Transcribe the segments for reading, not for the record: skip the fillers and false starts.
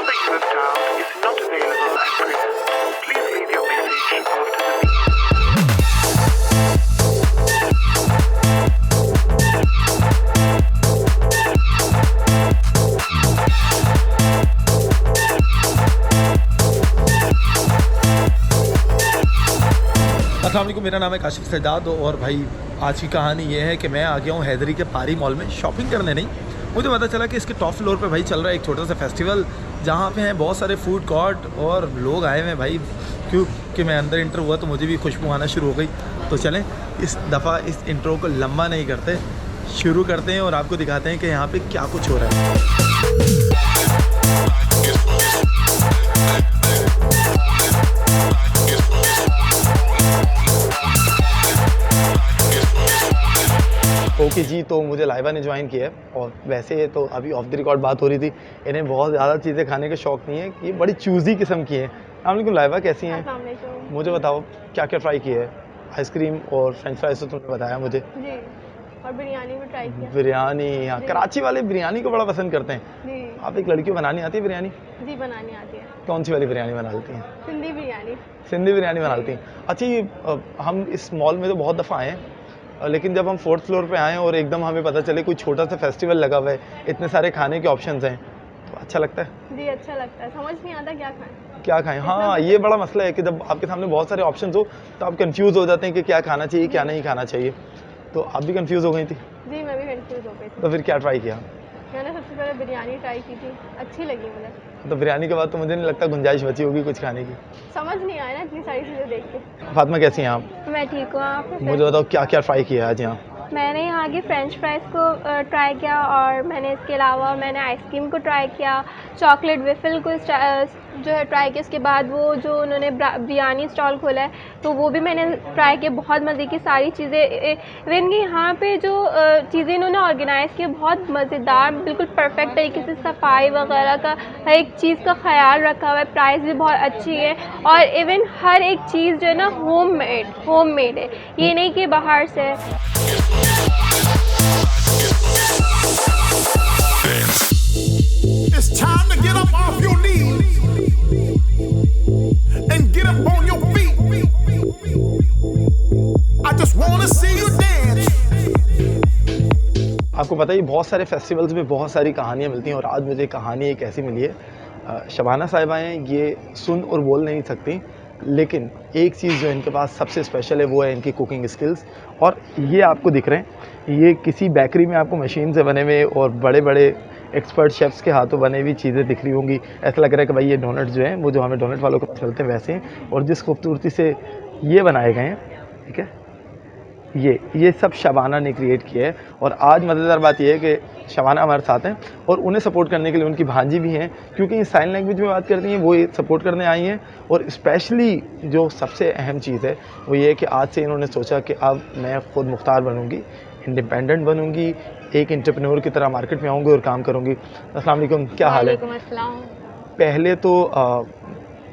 number you have dialed is not available at present. Please leave your message after the beep. अस्सलाम वालेकुम, मेरा नाम है काशिफ सज्जाद और भाई आज की कहानी ये है कि मैं आ गया हूँ हैदरी के पारी मॉल में शॉपिंग करने। नहीं, मुझे पता चला कि इसके टॉप फ्लोर पे भाई चल रहा है एक छोटा सा फेस्टिवल जहाँ पे हैं बहुत सारे फूड कोर्ट और लोग आए हुए हैं भाई। क्योंकि मैं अंदर इंटर हुआ तो मुझे भी खुशबू आना शुरू हो गई। तो चलें इस दफ़ा इस इंट्रो को लंबा नहीं करते, शुरू करते हैं और आपको दिखाते हैं कि यहाँ पर क्या कुछ हो रहा है। ओके जी, तो मुझे लाइबा ने ज्वाइन किया है और वैसे तो अभी ऑफ द रिकॉर्ड बात हो रही थी, इन्हें बहुत ज़्यादा चीज़ें खाने का शौक़ नहीं है, ये बड़ी चूज़ी किस्म की है। अस्सलाम लाइबा, कैसी हैं? मुझे बताओ क्या क्या ट्राई किया है? आइसक्रीम और फ्रेंच फ्राइज तो तुमने बताया मुझे जी, और बिरयानी भी ट्राई किया। बिरयानी, हाँ, कराची वाले बिरयानी को बड़ा पसंद करते हैं जी। आप एक लड़की को बनानी आती है बिरयानी? जी, बनानी आती है। कौन सी वाली बिरयानी बना लेती हैं? सिंधी बिरयानी। सिंधी बिरयानी बना लेती हैं। अच्छा, ये हम इस मॉल में तो बहुत दफ़ा आए हैं, लेकिन जब हम 4th फ्लोर पे आए और एकदम हमें पता चले कोई छोटा सा फेस्टिवल लगा हुआ है, इतने सारे खाने के ऑप्शंस हैं, तो अच्छा लगता है। जी, अच्छा लगता है, समझ नहीं आता क्या खाएं। हाँ, ये बड़ा मसला है कि जब आपके सामने बहुत सारे ऑप्शंस हो तो आप कंफ्यूज हो जाते हैं कि क्या खाना चाहिए क्या नहीं खाना चाहिए। तो आप भी कंफ्यूज हो गई थी? जी, मैं भी कंफ्यूज हो गई थी। तो फिर क्या ट्राई किया? मैंने सबसे पहले बिरयानी ट्राई की थी, अच्छी लगी मुझे। तो बिरयानी के बाद तो मुझे नहीं लगता गुंजाइश बची होगी कुछ खाने की। समझ नहीं आया ना इतनी सारी चीज़ें देख के। फातिमा, कैसी हैं आप? मैं ठीक हूँ, आप? मुझे बताओ क्या क्या ट्राई किया आज यहाँ? मैंने यहाँ की फ्रेंच फ्राइज़ को ट्राई किया और मैंने इसके अलावा मैंने आइसक्रीम को ट्राई किया, चॉकलेट वेफल को जो है ट्राई किया। इसके बाद वो जो उन्होंने बिरयानी स्टॉल खोला है तो वो भी मैंने ट्राई किया। बहुत मज़े की सारी चीज़ें, इवन कि यहाँ पे जो चीज़ें इन्होंने ऑर्गेनाइज़ किया बहुत मज़ेदार, बिल्कुल परफेक्ट तरीके से सफाई वगैरह का हर एक चीज़ का ख्याल रखा हुआ है। प्राइस भी बहुत अच्छी है और इवन हर एक चीज़ जो है ना होम मेड है, ये नहीं कि बाहर से है। It's time to get up off your knees and get up on your feet. I just want to see you dance. आपको पता है बहुत सारे फेस्टिवल्स में बहुत सारी कहानियाँ मिलती हैं और आज मुझे कहानी एक ऐसी मिली है। शबाना साहिबा हैं, ये सुन और बोल नहीं सकती, लेकिन एक चीज़ जो इनके पास सबसे स्पेशल है वो है इनकी कुकिंग स्किल्स। और ये आपको दिख रहे हैं, ये किसी बेकरी में आपको मशीन से बने हुए और बड़े बड़े एक्सपर्ट शेफ्स के हाथों बने हुई चीज़ें दिख रही होंगी। ऐसा लग रहा है कि भाई ये डोनट जो हैं वो जो हमें डोनट वालों को चलते हैं वैसे हैं, और जिस खूबसूरती से ये बनाए गए हैं, ठीक है, ये सब शबाना ने क्रिएट किया है। और आज मज़ेदार बात यह है कि शबाना हमारे साथ हैं और उन्हें सपोर्ट करने के लिए उनकी भांजी भी हैं, क्योंकि ये साइन लैंग्वेज में बात करती हैं, वो ये सपोर्ट करने आई हैं। और स्पेशली जो सबसे अहम चीज़ है वो ये है कि आज से इन्होंने सोचा कि अब मैं ख़ुद मुख्तार बनूँगी, इंडिपेंडेंट बनूँगी, एक एंटरप्रेन्योर की तरह मार्केट में आऊँगी और काम करूँगी। अस्सलाम वालेकुम, क्या हाल है? पहले तो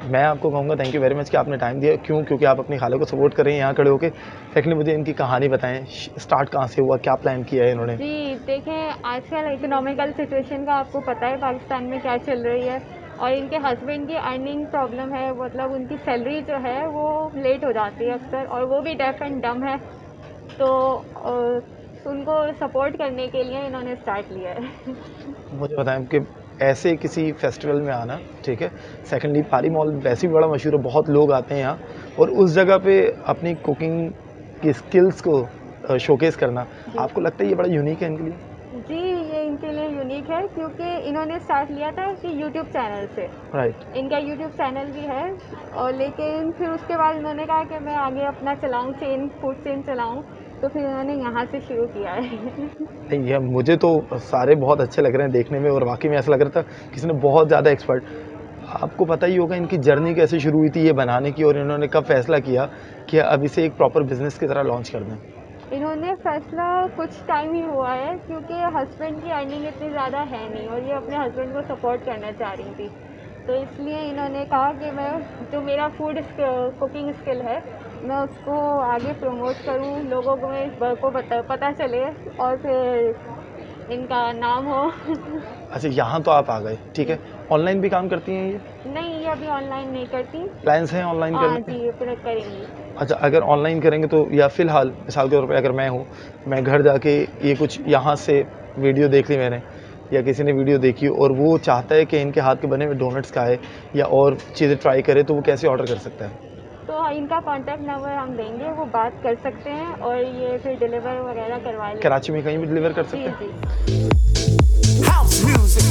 मैं आपको कहूँगा थैंक यू वेरी मच कि आपने टाइम दिया। क्योंकि आप अपनी खाला को सपोर्ट कर रही हैं यहाँ खड़े होकर। सेकंडली मुझे इनकी कहानी बताएं, स्टार्ट कहाँ से हुआ, क्या प्लान किया है इन्होंने? जी, देखें, आजकल इकोनॉमिकल सिचुएशन का आपको पता है पाकिस्तान में क्या चल रही है, और इनके हस्बैंड की अर्निंग प्रॉब्लम है, मतलब उनकी सैलरी जो है वो लेट हो जाती है अक्सर, और वो भी डेफ एंड डम है, तो उनको सपोर्ट करने के लिए इन्होंने स्टार्ट लिया है। मुझे बताएं कि ऐसे किसी फेस्टिवल में आना, ठीक है, सेकेंडली पारी मॉल वैसे भी बड़ा मशहूर है, बहुत लोग आते हैं यहाँ, और उस जगह पे अपनी कुकिंग की स्किल्स को शोकेस करना, आपको लगता है ये बड़ा यूनिक है इनके लिए? जी, ये इनके लिए यूनिक है क्योंकि इन्होंने स्टार्ट लिया था कि यूट्यूब चैनल से। राइट। इनका यूट्यूब चैनल भी है, और लेकिन फिर उसके बाद इन्होंने कहा कि मैं आगे अपना चलाऊँ, फूड चेन चलाऊँ, तो फिर उन्होंने यहाँ से शुरू किया है। नहीं, ये मुझे तो सारे बहुत अच्छे लग रहे हैं देखने में, और वाकई में ऐसा लग रहा था किसी ने बहुत ज़्यादा एक्सपर्ट। आपको पता ही होगा इनकी जर्नी कैसे शुरू हुई थी ये बनाने की, और इन्होंने कब फैसला किया कि अब इसे एक प्रॉपर बिजनेस की तरह लॉन्च कर दें? इन्होंने फैसला कुछ टाइम ही हुआ है, क्योंकि हस्बैंड की अर्निंग इतनी ज़्यादा है नहीं और ये अपने हस्बैंड को सपोर्ट करना चाह रही थी, तो इसलिए इन्होंने कहा कि मैं जो मेरा फूड कुकिंग स्किल है मैं उसको आगे प्रमोट करूं, लोगों को पता चले, और फिर इनका नाम हो। अच्छा, यहाँ तो आप आ गए, ठीक है। ऑनलाइन भी काम करती हैं ये? नहीं, ये अभी ऑनलाइन नहीं करती। प्लान्स हैं ऑनलाइन हाँ करने के? जी, ये पूरा करेंगी। अच्छा, अगर ऑनलाइन करेंगे तो, या फ़िलहाल मिसाल के तौर पे अगर मैं हूँ, मैं घर जाके ये कुछ यहाँ से वीडियो देख ली मैंने, या किसी ने वीडियो देखी और वो चाहता है कि इनके हाथ के बने हुए डोनट्स खाए या और चीज़ें ट्राई करे, तो वो कैसे ऑर्डर कर सकता है? तो इनका कॉन्टैक्ट नंबर हम देंगे, वो बात कर सकते हैं और ये फिर डिलीवर वगैरह करवा लेंगे। कराची में कहीं भी डिलीवर कर सकते जी हैं? जी। House music.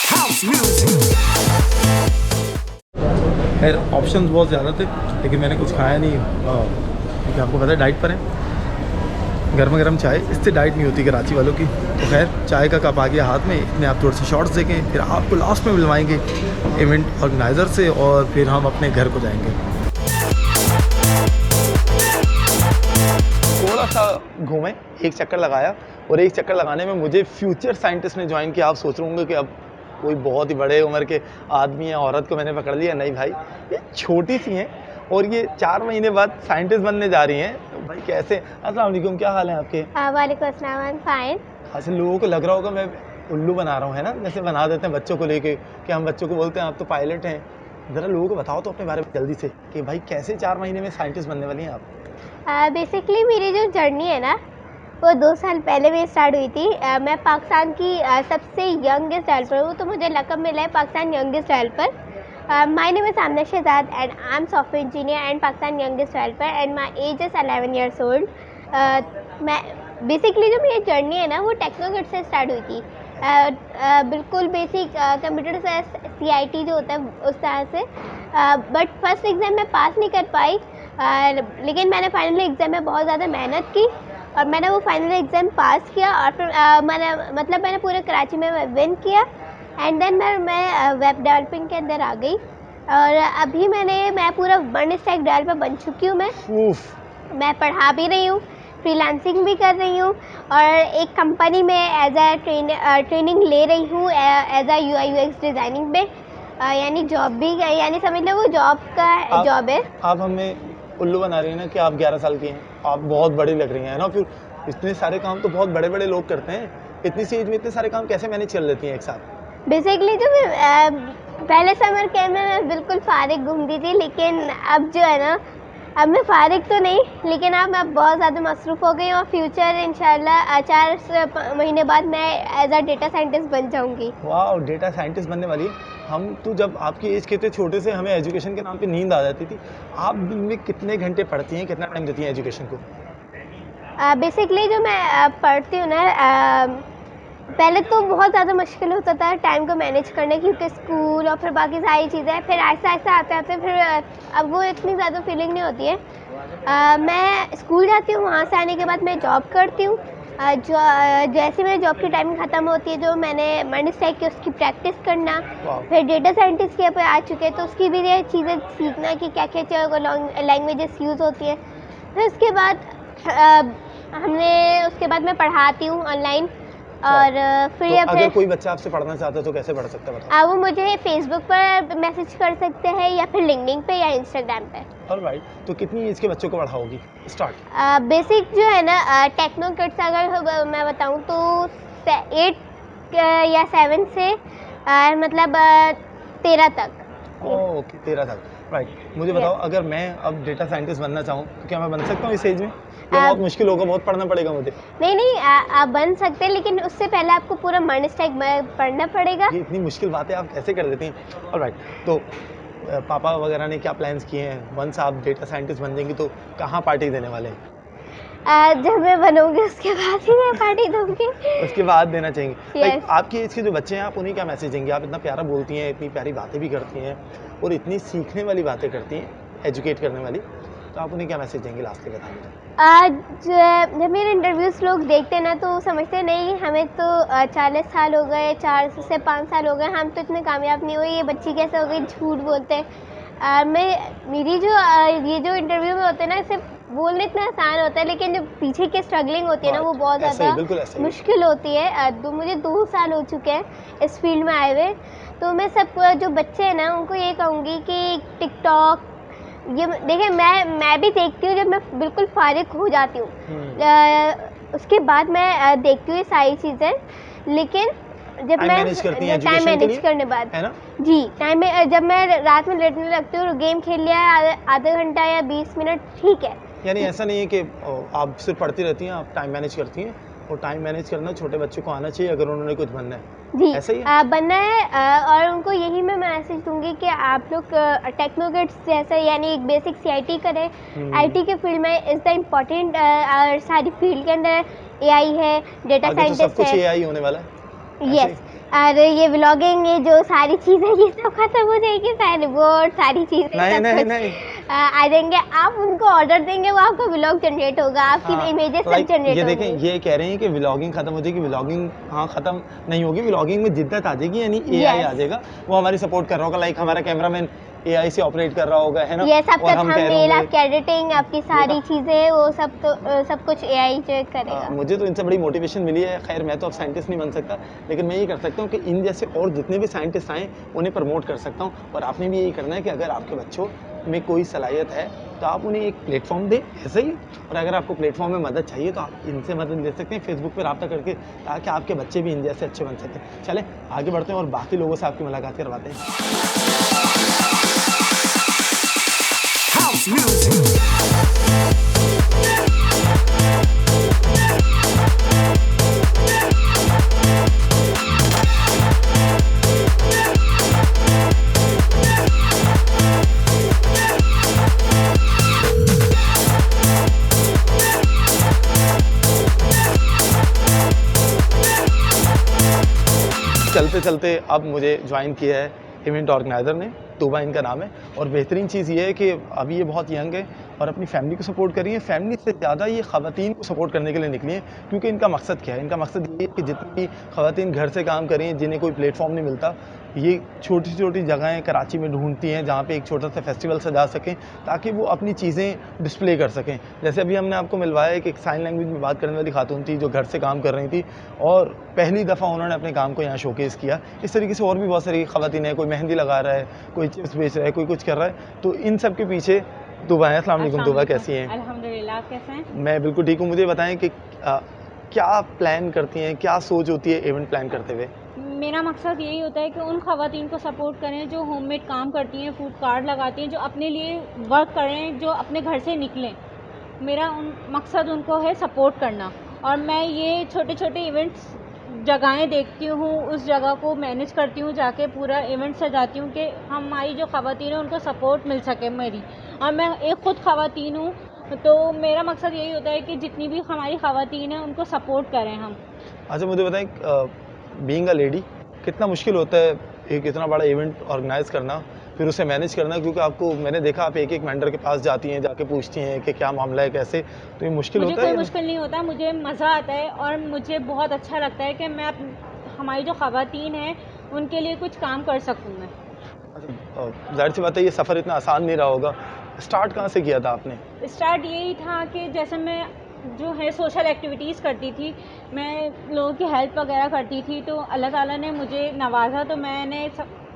House music. खैर ऑप्शंस बहुत ज़्यादा थे, लेकिन मैंने कुछ खाया नहीं, क्योंकि आपको पता है डाइट पर है। गर्मा गर्म चाय, इससे डाइट नहीं होती कराची वालों की। तो खैर चाय का कप आ गया हाथ में, इतने आप थोड़े से शॉर्ट्स देखें, फिर आपको लास्ट में मिलवाएंगे इवेंट ऑर्गेनाइज़र से और फिर हम अपने घर को जाएंगे। थोड़ा सा घूमे, एक चक्कर लगाया, और एक चक्कर लगाने में मुझे फ्यूचर साइंटिस्ट ने ज्वाइन किया। आप सोच रहे होंगे कि अब कोई बहुत ही बड़े उम्र के आदमी या औरत को मैंने पकड़ लिया। नहीं भाई, ये छोटी सी हैं और ये 4 महीने बाद साइंटिस्ट बनने जा रही हैं। तो भाई कैसे? अस्सलाम वालेकुम, क्या हाल है आपके? वालेकुम अस्सलाम, आई एम फाइन। अच्छा, लोगों को लग रहा होगा मैं उल्लू बना रहा हूँ, है ना? जैसे बना देते हैं बच्चों को लेके, कि हम बच्चों को बोलते हैं आप तो पायलट हैं। ज़रा लोगों को बताओ तो अपने बारे में जल्दी से, कि भाई कैसे 4 महीने में साइंटिस्ट बनने वाली हैं आप? बेसिकली मेरी जो जर्नी है ना, वो 2 साल पहले में स्टार्ट हुई थी। मैं पाकिस्तान की सबसे यंगेस्ट हेल्पर हूँ, तो मुझे लक़ब मिला है Pakistan youngest helper. My name is Amna Shahzad and I am software engineer and Pakistan youngest helper and my age is 11 years old. मैं बेसिकली जो मेरी जर्नी है ना, वो टेक्नोकिट से स्टार्ट हुई थी। बिल्कुल बेसिक कंप्यूटर से CIT जो होता है उस तरह से। बट फर्स्ट एग्ज़ाम में पास नहीं कर पाई, लेकिन मैंने फाइनली एग्ज़ाम में बहुत ज़्यादा मेहनत की और मैंने वो फाइनल एग्ज़ाम पास किया। और फिर मैंने पूरे कराची में विन किया एंड देन मैं वेब डेवलपिंग के अंदर आ गई। और अभी मैं पूरा 1 स्टैक डेवलपर बन चुकी हूँ। मैं पढ़ा भी रही हूँ, फ्रीलांसिंग भी कर रही हूँ और एक कंपनी में एज अ ट्रेनिंग ले रही हूँ as a UI UX designing पे। यानी जॉब भी, यानी समझ लो वो जॉब का जॉब है। आप हमें उल्लू बना रही हैं ना कि आप 11 साल की हैं, आप बहुत बड़ी लग रही हैं, है ना? फिर इतने सारे काम तो बहुत बड़े बड़े लोग करते हैं, इतनी सी एज में इतने सारे काम कैसे मैनेज कर लेती हैं एक साथ? बेसिकली जो पहले समर कैम्प में मैं बिल्कुल फारिग घूमती थी, लेकिन अब जो है ना, अब मैं फारिग तो नहीं, लेकिन अब मैं बहुत ज़्यादा मसरूफ़ हो गई हूँ और फ्यूचर इंशाल्लाह 4 महीने बाद मैं एज अ डेटा साइंटिस्ट बन जाऊँगी। वाह, डेटा साइंटिस्ट बनने वाली है। हम तो जब आपकी एज के थे छोटे से, हमें एजुकेशन के नाम पे नींद आ जाती थी। आप दिन में कितने घंटे पढ़ती हैं, कितना टाइम देती हैं एजुकेशन को? बेसिकली जो मैं पढ़ती हूँ ना, पहले तो बहुत ज़्यादा मुश्किल होता था टाइम को मैनेज करने, क्योंकि स्कूल और फिर बाकी सारी चीज़ें, फिर ऐसा आते आते फिर अब वो इतनी ज़्यादा फीलिंग नहीं होती है। मैं स्कूल जाती हूँ, वहाँ से आने के बाद मैं जॉब करती हूँ। जैसे मेरी जॉब की टाइम ख़त्म होती है, जो मैंने मनी स्टैक की उसकी प्रैक्टिस करना, फिर डेटा साइंटिस्ट के पे आ चुके हैं तो उसकी भी ये चीज़ें सीखना कि क्या क्या लैंग्वेजेस यूज़ होती हैं। फिर उसके बाद मैं पढ़ाती हूँ ऑनलाइन। और फिर तो अगर कोई बच्चा आपसे पढ़ना चाहता है तो कैसे पढ़ सकता है बताओ? वो मुझे फेसबुक पर मैसेज कर सकते हैं या फिर लिंक्डइन पे या इंस्टाग्राम पे। ऑलराइट, तो कितनी एज के बच्चों को पढ़ाओगी स्टार्ट? बेसिक जो है ना, टेक्नो किड्स अगर मैं बताऊं तो 8 या 7 से मतलब 13 तक। ओके, 13 तक, राइट। मुझे बताओ, अगर मैं अब डेटा साइंटिस्ट बनना चाहूँ तो क्या मैं बन सकता हूँ इस एज में, या बहुत मुश्किल होगा, बहुत पढ़ना पड़ेगा मुझे? नहीं, आप बन सकते हैं, लेकिन उससे पहले आपको पूरा मनी स्टैक पढ़ना पड़ेगा। ये इतनी मुश्किल बातें आप कैसे कर देती हैं? ऑलराइट, तो पापा वगैरह ने क्या प्लान्स किए हैं? वंस आप डेटा साइंटिस्ट बन जाएंगी तो कहाँ पार्टी देने वाले हैं? जब मैं बनूंगी उसके बाद ही मैं पार्टी दूंगी। उसके बाद देना चाहेंगे? Yes. Like, आपकी एज के जो बच्चे हैं, आप उन्हें क्या मैसेज देंगे? आप इतना प्यारा बोलती हैं, इतनी प्यारी बातें भी करती हैं और इतनी सीखने वाली बातें करती हैं, एजुकेट करने वाली, तो आप उन्हें क्या मैसेज देंगे लास्ट में बताइए? जब मेरे इंटरव्यूज़ लोग देखते हैं ना, तो समझते नहीं हमें तो 40 साल हो गए, 4 से 5 साल हो गए, हम तो इतने कामयाब नहीं हुए, ये बच्ची कैसे हो गई, झूठ बोलते हैं। मेरी जो ये जो इंटरव्यू में होते हैं ना, सिर्फ बोलना इतना आसान होता है, लेकिन जो पीछे की स्ट्रगलिंग होती है ना, वो बहुत ऐसा ही, बिल्कुल ज़्यादा ऐसा ही। मुश्किल होती है। मुझे 2 साल हो चुके हैं इस फील्ड में आए हुए। तो मैं सब जो बच्चे हैं ना, उनको ये कहूँगी कि टिकटॉक, ये देखिए, मैं भी देखती हूँ जब मैं बिल्कुल फारिग हो जाती हूँ। उसके बाद मैं देखती हूँ ये सारी चीज़ें, लेकिन जब टाइम मैं मैनेज करती हैं टाइम एजुकेशन के मैनेज लिए, करने बाद, है ना? जी, टाइम में जब मैं रात में लेटने लगती हूँ, गेम खेल लिया आधा घंटा या 20 मिनट, ठीक है। यानी ऐसा नहीं है कि आप सिर्फ पढ़ती रहती हैं, आप टाइम मैनेज करती हैं, और टाइम मैनेज करना छोटे बच्चों को आना चाहिए अगर उन्होंने कुछ बनना है। जी, ऐसा ही है? बनना है। और उनको यही मैं मैसेज दूंगी कि आप लोग टेक्नोक्रेट्स जैसे, यानी एक बेसिक सीआईटी करें। आईटी के फील्ड में इज़ द इम्पॉर्टेंट, और सारी फील्ड के अंदर एआई है, डेटा आगे तो सब साइंटिस्ट कुछ है। एआई होने वाला है। ऐसे यस, और ये व्लॉगिंग, ये जो सारी चीज़ें, ये सब खत्म हो जाएगी, सारे बोर्ड, सारी चीज़ें नहीं, सब नहीं, कुछ नहीं। आ जाएंगे। आप उनको ऑर्डर देंगे, वो आपका व्लॉग जनरेट होगा, आपकी हाँ, इमेजेस सब लाइक जनरेट ये होंगी। देखें, ये कह रहे हैं कि व्लॉगिंग खत्म हो जाएगी। व्लॉगिंग हाँ खत्म नहीं होगी, व्लॉगिंग में जिद्दत आ जाएगी, यानी एआई Yes. आ जाएगा, वो हमारी सपोर्ट कर रहा होगा। लाइक हमारा कैमरामैन एआई से ऑपरेट कर रहा होगा, है ना? ये सब और हम कह रहे थंबनेल, होंगे, आपकी एडिटिंग, आपकी सारी चीज़ें, वो सब तो सब कुछ एआई जो करेगा। मुझे तो इनसे बड़ी मोटिवेशन मिली है। खैर मैं तो अब साइंटिस्ट नहीं बन सकता, लेकिन मैं ये कर सकता हूँ कि इन जैसे और जितने भी साइंटिस्ट आएँ उन्हें प्रमोट कर सकता हूँ। और आपने भी यही करना है कि अगर आपके बच्चों में कोई सलाहियत है तो आप उन्हें एक प्लेटफॉर्म दें, ऐसे ही। और अगर आपको प्लेटफॉर्म में मदद चाहिए तो आप इनसे मदद ले सकते हैं, फेसबुक पर रब्ता करके, ताकि आपके बच्चे भी इन जैसे अच्छे बन सकें। चलें आगे बढ़ते हैं और बाकी लोगों से आपकी मुलाकात करवाते हैं। House music. चलते चलते अब मुझे ज्वाइन किया है इवेंट ऑर्गेनाइज़र ने, तूबा इनका नाम है। और बेहतरीन चीज़ ये है कि अभी ये बहुत यंग है और अपनी फैमिली को सपोर्ट कर रही है। फैमिली से ज़्यादा ये ख़वातीन को सपोर्ट करने के लिए निकली हैं, क्योंकि इनका मकसद क्या है? इनका मकसद ये है कि जितनी भी ख़वातीन घर से काम कर रही हैं, जिन्हें कोई प्लेटफॉर्म नहीं मिलता, ये छोटी छोटी जगहें कराची में ढूंढती हैं जहाँ पे एक छोटा सा फेस्टिवल सजा सकें, ताकि वो अपनी चीज़ें डिस्प्ले कर सकें। जैसे अभी हमने आपको मिलवाया कि एक साइन लैंग्वेज में बात करने वाली खातून थी जो घर से काम कर रही थी, और पहली दफ़ा उन्होंने अपने काम को यहाँ शोकेस किया। इस तरीके से और भी बहुत सारी ख़वातीन हैं, कोई मेहंदी लगा रहा है, कोई चिप्स बेच रहा है, कोई कुछ कर रहा है। तो इन सब के पीछे तूबा है। अस्सलाम वालेकुम तूबा, कैसी हैं? अल्हम्दुलिल्लाह, आप कैसे हैं? मैं बिल्कुल ठीक हूँ। मुझे बताएं कि क्या प्लान करती हैं, क्या सोच होती है इवेंट प्लान करते हुए? मेरा मकसद यही होता है कि उन ख़वातीन को सपोर्ट करें जो होममेड काम करती हैं, फूड कार्ट लगाती हैं, जो अपने लिए वर्क करें, जो अपने घर से निकलें। मेरा मकसद उनको है सपोर्ट करना। और मैं ये छोटे छोटे इवेंट्स जगहें देखती हूँ, उस जगह को मैनेज करती हूँ, जाके पूरा इवेंट सजाती हूँ कि हमारी जो ख़वातीन हैं उनको सपोर्ट मिल सके मेरी। और मैं एक ख़ुद ख़वातीन हूँ, तो मेरा मकसद यही होता है कि जितनी भी हमारी ख़वातीन हैं उनको सपोर्ट करें हम। अच्छा मुझे बताएं, बीइंग अ लेडी कितना मुश्किल होता है एक इतना बड़ा इवेंट ऑर्गेनाइज़ करना, फिर उसे मैनेज करना? क्योंकि आपको मैंने देखा आप एक एक वेंडर के पास जाती हैं, जाके पूछती हैं कि क्या मामला है, कैसे, तो ये मुश्किल मुझे होता है? कोई मुश्किल नहीं होता, मुझे मज़ा आता है और मुझे बहुत अच्छा लगता है कि मैं हमारी जो ख़वातीन हैं उनके लिए कुछ काम कर सकूँ मैं। अच्छा, जाहिर सी बात है ये सफ़र इतना आसान नहीं रहा होगा। स्टार्ट कहाँ से किया था आपने? स्टार्ट यही था कि जैसे मैं जो है सोशल एक्टिविटीज़ करती थी, मैं लोगों की हेल्प वगैरह करती थी, तो अल्लाह ताला ने मुझे नवाजा, तो मैंने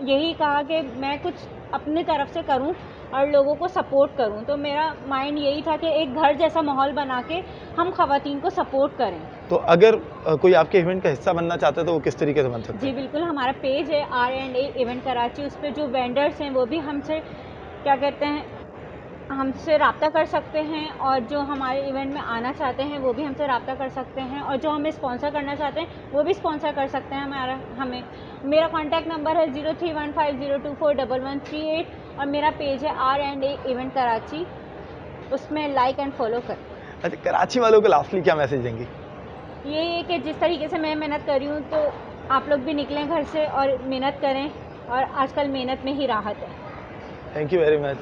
यही कहा कि मैं कुछ अपनी तरफ से करूं और लोगों को सपोर्ट करूं। तो मेरा माइंड यही था कि एक घर जैसा माहौल बना के हम ख़वातीन को सपोर्ट करें। तो अगर कोई आपके इवेंट का हिस्सा बनना चाहता है तो वो किस तरीके से बन सकता है? जी बिल्कुल, हमारा पेज है R&A इवेंट कराची, उस पर जो वेंडर्स हैं वो भी हमसे क्या कहते हैं, हमसे रब्ता कर सकते हैं, और जो हमारे इवेंट में आना चाहते हैं वो भी हमसे रब्ता कर सकते हैं, और जो हमें स्पॉन्सर करना चाहते हैं वो भी स्पॉन्सर कर सकते हैं हमें। मेरा कॉन्टैक्ट नंबर है 031502411138 और मेरा पेज है R&A इवेंट कराची, उसमें लाइक एंड फॉलो करें। अच्छा, कराची वालों को लास्टली क्या मैसेज देंगी? ये है कि जिस तरीके से मैं मेहनत कर रही हूँ तो आप लोग भी निकलें घर से और मेहनत करें, और आजकल मेहनत में ही राहत है। Thank you very much.